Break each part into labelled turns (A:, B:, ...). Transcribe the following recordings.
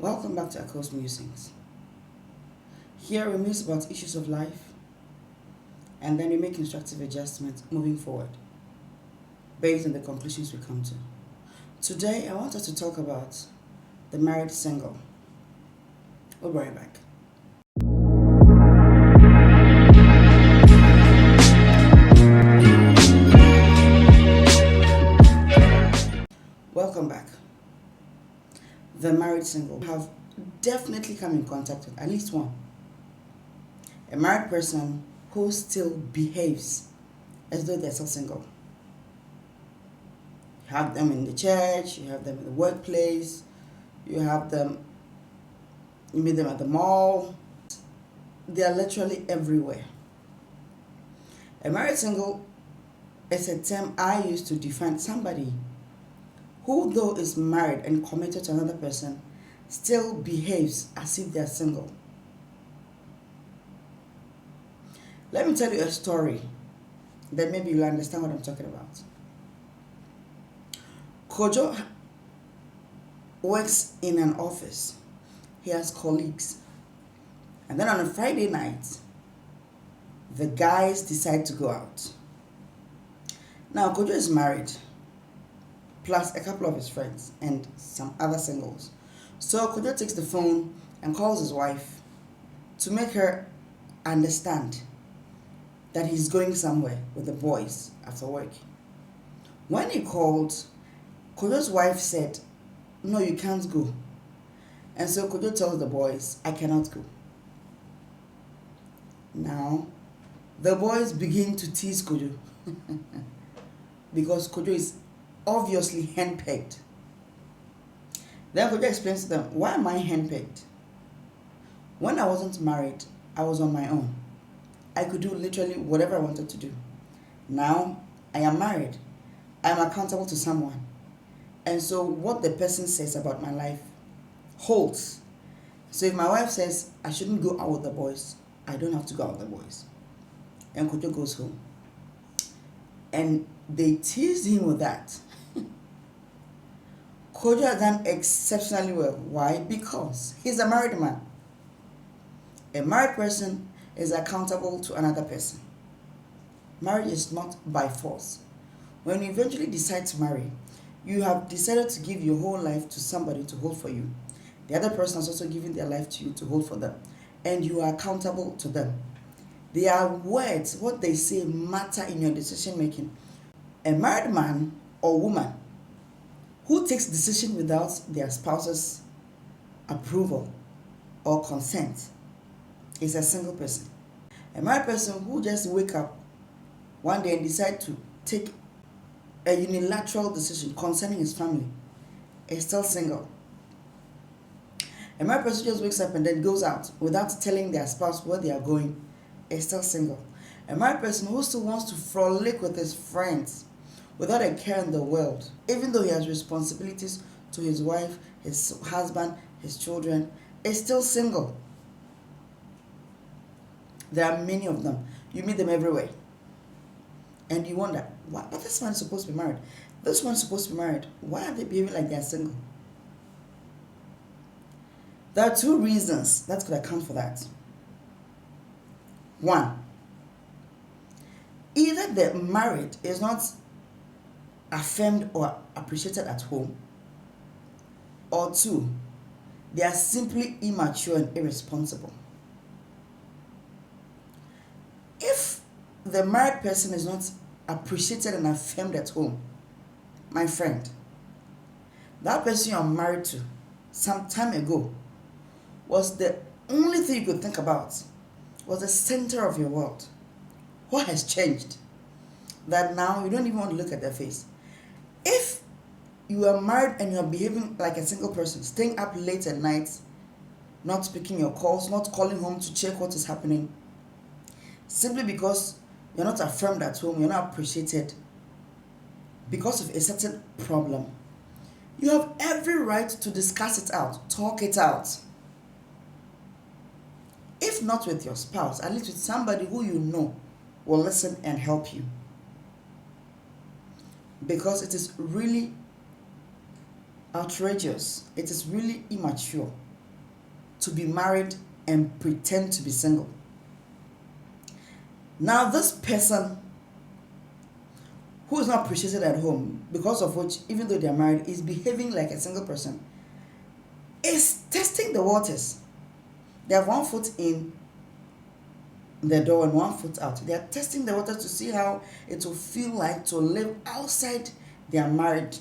A: Welcome back to Echo's Musings. Here we muse about issues of life and then we make constructive adjustments moving forward based on the conclusions we come to. Today I want us to talk about the married single. We'll be right back. Welcome back. The married single have definitely come in contact with at least one. A married person who still behaves as though they're still single. You have them in the church, you have them in the workplace, you meet them at the mall. They are literally everywhere. A married single is a term I use to define somebody who, though is married and committed to another person, still behaves as if they are single. Let me tell you a story that maybe you'll understand what I'm talking about. Kojo works in an office. He has colleagues. And then on a Friday night, the guys decide to go out. Now, Kojo is married, plus a couple of his friends and some other singles. So Kojo takes the phone and calls his wife to make her understand that he's going somewhere with the boys after work. When he called, Kojo's wife said, "No, you can't go." And so Kojo tells the boys, "I cannot go." Now, the boys begin to tease Kojo because Kojo is obviously henpecked. Then Kojo explains to them, "Why am I henpecked? When I wasn't married, I was on my own. I could do literally whatever I wanted to do. Now, I am married. I am accountable to someone. And so what the person says about my life holds. So if my wife says I shouldn't go out with the boys, I don't have to go out with the boys." And Kojo goes home. And they teased him with that. Kojo has done exceptionally well. Why? Because he's a married man. A married person is accountable to another person. Marriage is not by force. When you eventually decide to marry, you have decided to give your whole life to somebody to hold for you. The other person has also given their life to you to hold for them. And you are accountable to them. Their words, what they say, matter in your decision making. A married man or woman who takes decision without their spouse's approval or consent is a single person. A married person who just wake up one day and decide to take a unilateral decision concerning his family is still single. A married person who just wakes up and then goes out without telling their spouse where they are going is still single. A married person who still wants to frolic with his friends without a care in the world, even though he has responsibilities to his wife, his husband, his children, is still single. There are many of them. You meet them everywhere. And you wonder, why? But this man is supposed to be married. This one is supposed to be married. Why are they behaving like they are single? There are two reasons that could account for that. One, either the married is not affirmed or appreciated at home, or two, they are simply immature and irresponsible. If the married person is not appreciated and affirmed at home, my friend, that person you are married to some time ago was the only thing you could think about, was the center of your world. What has changed? That now you don't even want to look at their face. If you are married and you are behaving like a single person, staying up late at night, not picking your calls, not calling home to check what is happening, simply because you're not affirmed at home, you're not appreciated because of a certain problem, you have every right to discuss it out, talk it out. If not with your spouse, at least with somebody who you know will listen and help you. Because it is really outrageous. It is really immature to be married and pretend to be single. Now, this person who is not appreciated at home, because of which, even though they are married, is behaving like a single person, is testing the waters. They have one foot in the door and one foot out. They are testing the waters to see how it will feel like to live outside their marriage,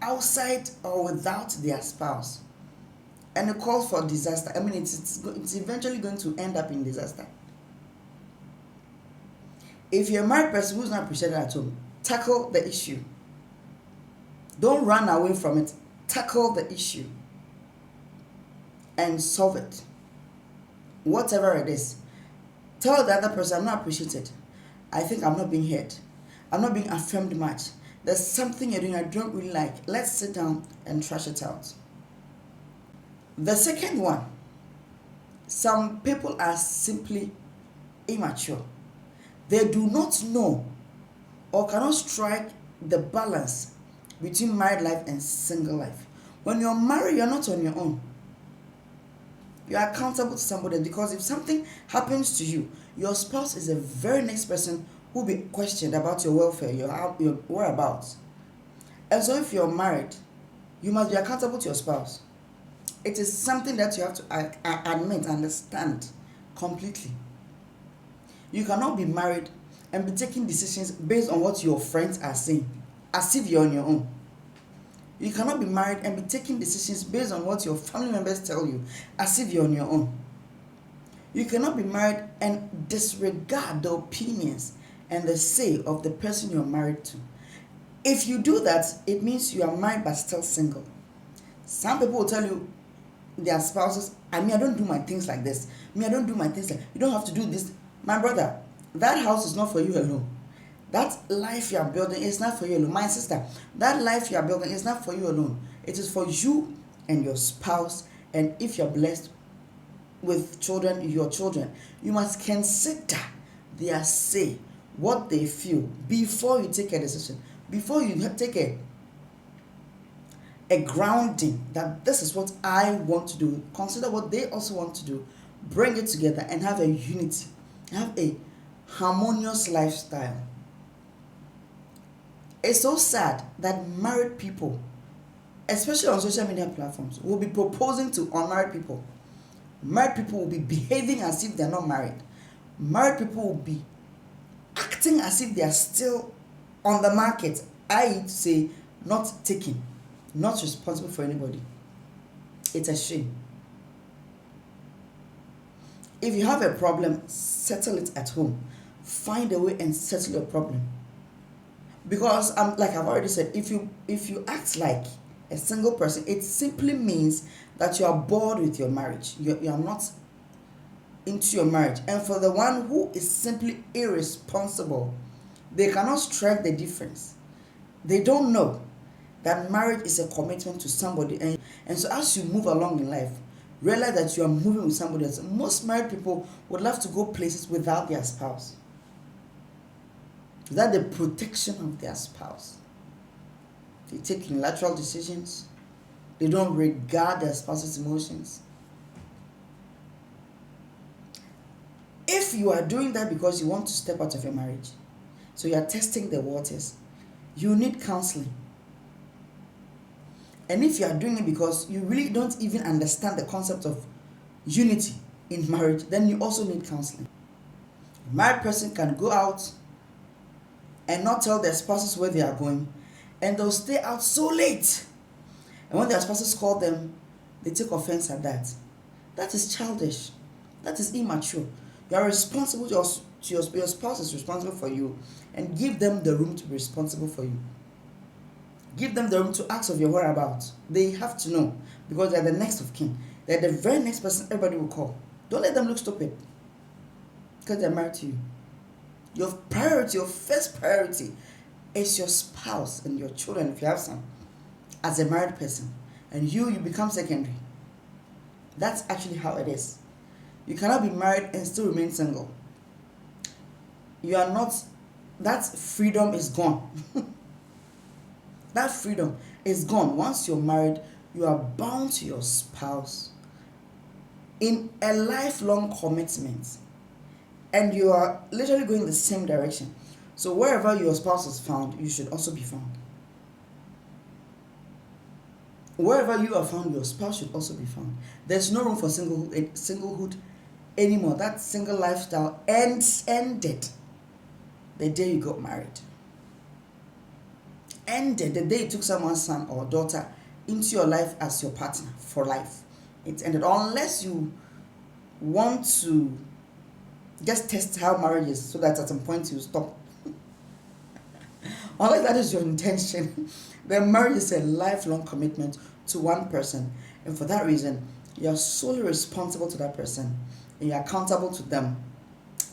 A: outside or without their spouse. And it calls for disaster. I mean, it's eventually going to end up in disaster. If you're a married person who's not appreciated at home, tackle the issue. Don't run away from it. Tackle the issue and solve it. Whatever it is. Tell the other person, I'm not appreciated. I think I'm not being heard. I'm not being affirmed much. There's something you're doing I don't really like. Let's sit down and trash it out. The second one, some people are simply immature. They do not know or cannot strike the balance between married life and single life. When you're married, you're not on your own. You are accountable to somebody, because if something happens to you, your spouse is the very next person who will be questioned about your welfare, your whereabouts. And so if you're married, you must be accountable to your spouse. It is something that you have to admit, understand completely. You cannot be married and be taking decisions based on what your friends are saying, as if you're on your own. You cannot be married and be taking decisions based on what your family members tell you, as if you're on your own. You cannot be married and disregard the opinions and the say of the person you're married to. If you do that, it means you are married but still single. Some people will tell you, their spouses, I don't do my things like this. I don't do my things like, you don't have to do this. My brother, that house is not for you alone. That life you are building is not for you alone. My sister, that life you are building is not for you alone. It is for you and your spouse. And if you're blessed with children, your children, you must consider their say, what they feel, before you take a decision. Before you take a grounding that this is what I want to do. Consider what they also want to do. Bring it together and have a unity. Have a harmonious lifestyle. It's so sad that married people, especially on social media platforms, will be proposing to unmarried people. Married people will be behaving as if they're not married. Married people will be acting as if they are still on the market. I say not taking, not responsible for anybody. It's a shame. If you have a problem, settle it at home. Find a way and settle your problem. Because like I've already said, if you act like a single person, it simply means that you are bored with your marriage. You are not into your marriage. And for the one who is simply irresponsible, they cannot strike the difference. They don't know that marriage is a commitment to somebody. And so as you move along in life, realize that you are moving with somebody else. Most married people would love to go places without their spouse, without the protection of their spouse. They take unilateral decisions. They don't regard their spouse's emotions. If you are doing that because you want to step out of your marriage, so you are testing the waters, you need counseling. And if you are doing it because you really don't even understand the concept of unity in marriage, then you also need counseling. A married person can go out and not tell their spouses where they are going, and they'll stay out so late. And when their spouses call them, they take offense at that. That is childish. That is immature. You are responsible to your spouse is responsible for you, and give them the room to be responsible for you. Give them the room to ask of your whereabouts. They have to know, because they're the next of kin. They're the very next person everybody will call. Don't let them look stupid because they're married to you. Your priority, your first priority, is your spouse and your children, if you have some, as a married person. And you become secondary. That's actually how it is. You cannot be married and still remain single. You are not, that freedom is gone. That freedom is gone. Once you're married, you are bound to your spouse in a lifelong commitment, and you are literally going the same direction. So wherever your spouse is found, you should also be found. Wherever you are found, your spouse should also be found. There's no room for singlehood anymore. That single lifestyle ended the day you got married. Ended the day you took someone's son or daughter into your life as your partner for life. It ended, unless you want to just test how marriage is so that at some point you stop. Unless that is your intention, then marriage is a lifelong commitment to one person, and for that reason, you are solely responsible to that person, and you are accountable to them.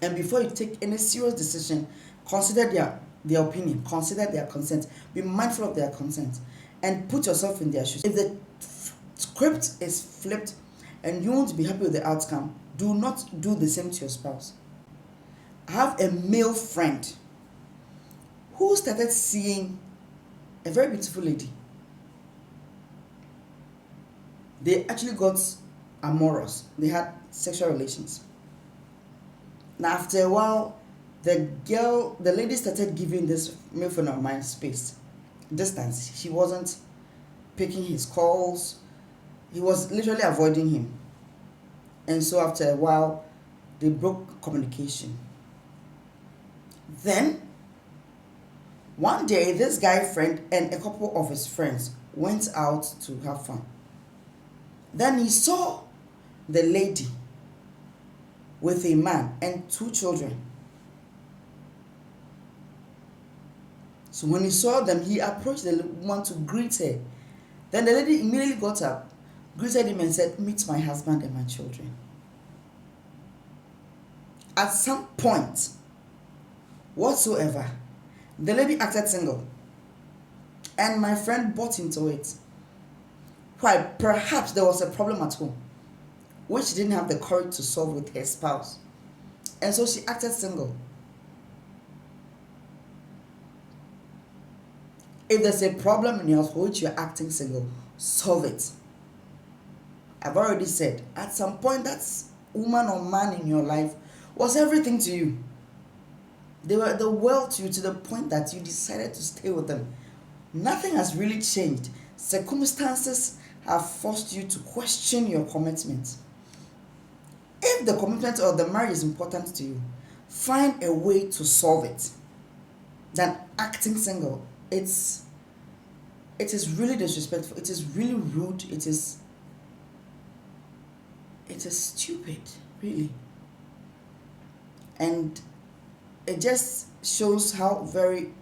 A: And before you take any serious decision, consider their opinion, consider their consent, be mindful of their consent, and put yourself in their shoes. If the script is flipped and you won't be happy with the outcome, do not do the same to your spouse. I have a male friend who started seeing a very beautiful lady. They actually got amorous. They had sexual relations. Now after a while, the lady started giving this male friend of mine space, distance. She wasn't picking his calls. He was literally avoiding him. And so after a while, they broke communication. Then, one day, this guy friend and a couple of his friends went out to have fun. Then he saw the lady with a man and 2 children. So when he saw them, he approached the woman to greet her. Then the lady immediately got up, greeted him and said, "Meet my husband and my children." At some point whatsoever, the lady acted single, and my friend bought into it. Why? Perhaps there was a problem at home which she didn't have the courage to solve with her spouse, and so she acted single. If there's a problem in your household which you're acting single, solve it. I've already said, at some point, that woman or man in your life was everything to you. They were the world to you, to the point that you decided to stay with them. Nothing has really changed. Circumstances have forced you to question your commitment. If the commitment or the marriage is important to you, find a way to solve it than acting single. It is really disrespectful. It is really rude. It is stupid, really. And it just shows how very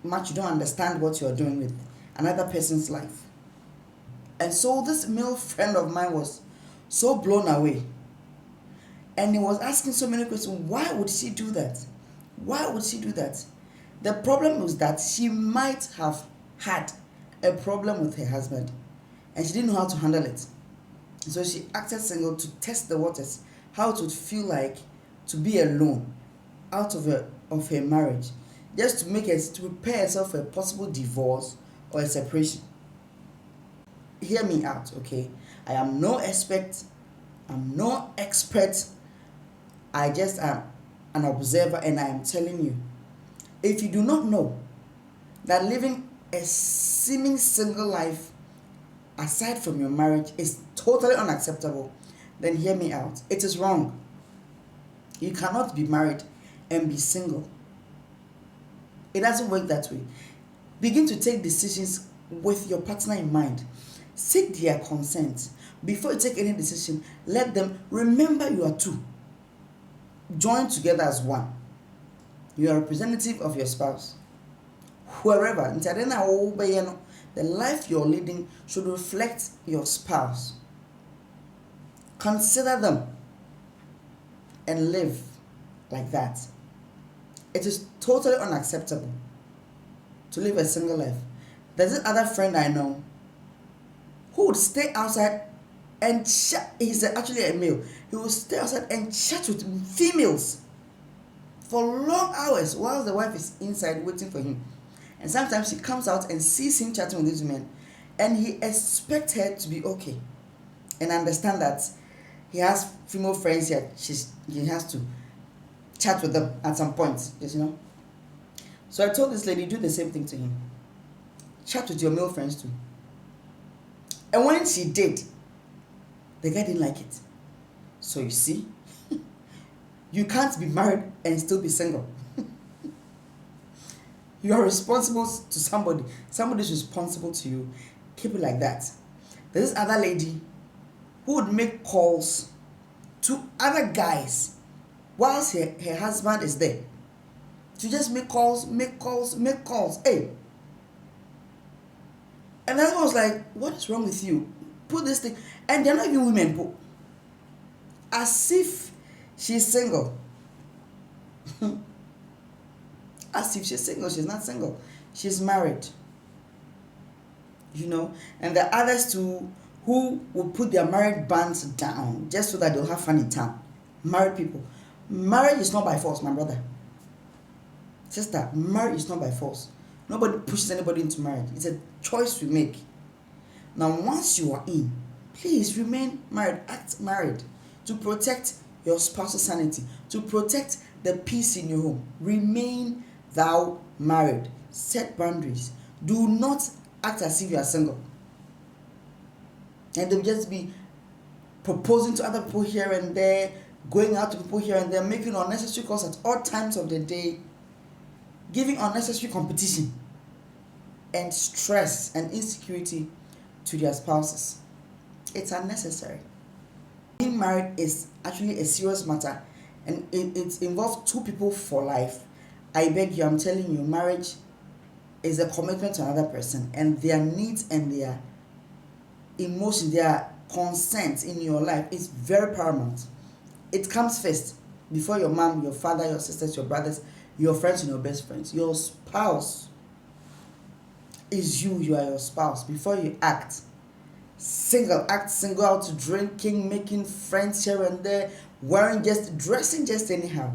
A: much you don't understand what you're doing with another person's life. And so this male friend of mine was so blown away. And he was asking so many questions. Why would she do that? Why would she do that? The problem was that she might have had a problem with her husband, and she didn't know how to handle it. So she acted single to test the waters, how it would feel like to be alone out of her marriage, just to prepare herself for a possible divorce or a separation. Hear me out, okay? I am no expert. I'm no expert. I just am an observer, and I am telling you, if you do not know that living a seeming single life aside from your marriage is totally unacceptable, then hear me out. It is wrong. You cannot be married and be single. It doesn't work that way. Begin to take decisions with your partner in mind. Seek their consent. Before you take any decision, let them remember you are two. Join together as one. You are a representative of your spouse. Wherever, the life you're leading should reflect your spouse. Consider them and live like that. It is totally unacceptable to live a single life. There's this other friend I know who would stay outside and chat. He's actually a male. He would stay outside and chat with females for long hours while the wife is inside waiting for him. And sometimes she comes out and sees him chatting with these women, and he expects her to be okay and understand that he has female friends here. He has to chat with them at some point, just So I told this lady, do the same thing to him. Chat with your male friends too. And when she did, the guy didn't like it. So you see, you can't be married and still be single. You are responsible to somebody. Somebody is responsible to you. Keep it like that. There's this other lady who would make calls to other guys whilst her husband is there. To just make calls. Hey. And the husband was like, what is wrong with you? Put this thing. And they're not even women. As if she's single. As if she's single. She's not single. She's married. And the others too, who will put their married bands down just so that they'll have fun in town. Married people. Marriage is not by force, my brother. Sister, marriage is not by force. Nobody pushes anybody into marriage. It's a choice we make. Now, once you are in, please remain married. Act married to protect your spouse's sanity, to protect the peace in your home. Remain thou married. Set boundaries. Do not act as if you are single. And they'll just be proposing to other people here and there, going out to people here and there, making unnecessary calls at all times of the day, giving unnecessary competition and stress and insecurity to their spouses. It's unnecessary. Being married is actually a serious matter, and it involves two people for life. I beg you, I'm telling you, marriage is a commitment to another person, and their needs and their emotions, their consent in your life is very paramount. It comes first before your mom, your father, your sisters, your brothers, your friends, and your best friends. Your spouse is you. You are your spouse. Before you act single out to drinking, making friends here and there, dressing just anyhow,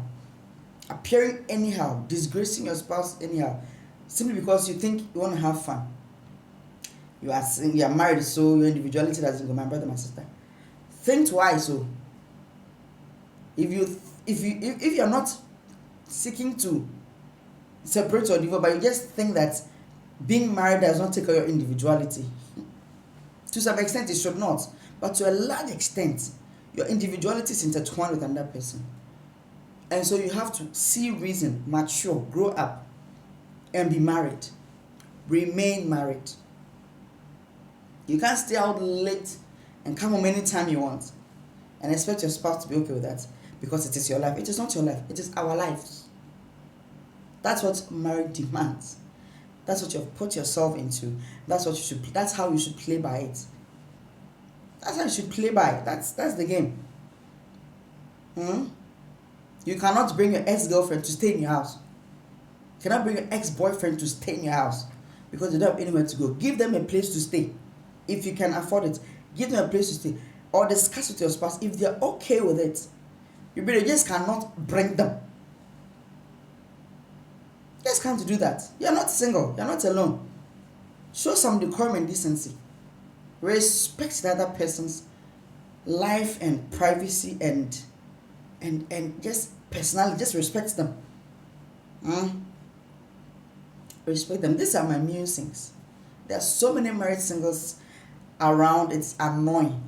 A: appearing anyhow, disgracing your spouse anyhow, simply because you think you want to have fun. You are married, so your individuality doesn't go. My brother, my sister, think twice. So if you're not seeking to separate or divorce, but you just think that being married does not take away your individuality, to some extent it should not, but to a large extent your individuality is intertwined with another person. And so you have to see reason, mature, grow up, and be married. Remain married. You can't stay out late and come home anytime you want and expect your spouse to be okay with that because it is your life. It is not your life. It is our lives. That's what marriage demands. That's what you've put yourself into. That's how you should play by it. That's how you should play by it. That's the game. You cannot bring your ex-girlfriend to stay in your house. You cannot bring your ex-boyfriend to stay in your house because they don't have anywhere to go. Give them a place to stay. If you can afford it, give them a place to stay. Or discuss with your spouse if they're okay with it. You just cannot bring them. You just can't do that. You're not single. You're not alone. Show some decorum and decency. Respect the other person's life and privacy and just personality. Just respect them. Respect them. These are my musings. There are so many married singles around. It's annoying.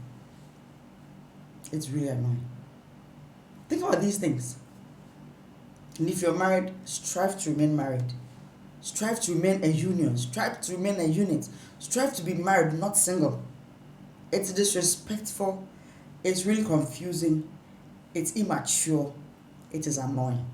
A: It's really annoying. Think about these things. And if you're married, strive to remain married. Strive to remain a union. Strive to remain a unit. Strive to be married, not single. It's disrespectful. It's really confusing. It's immature. It is annoying.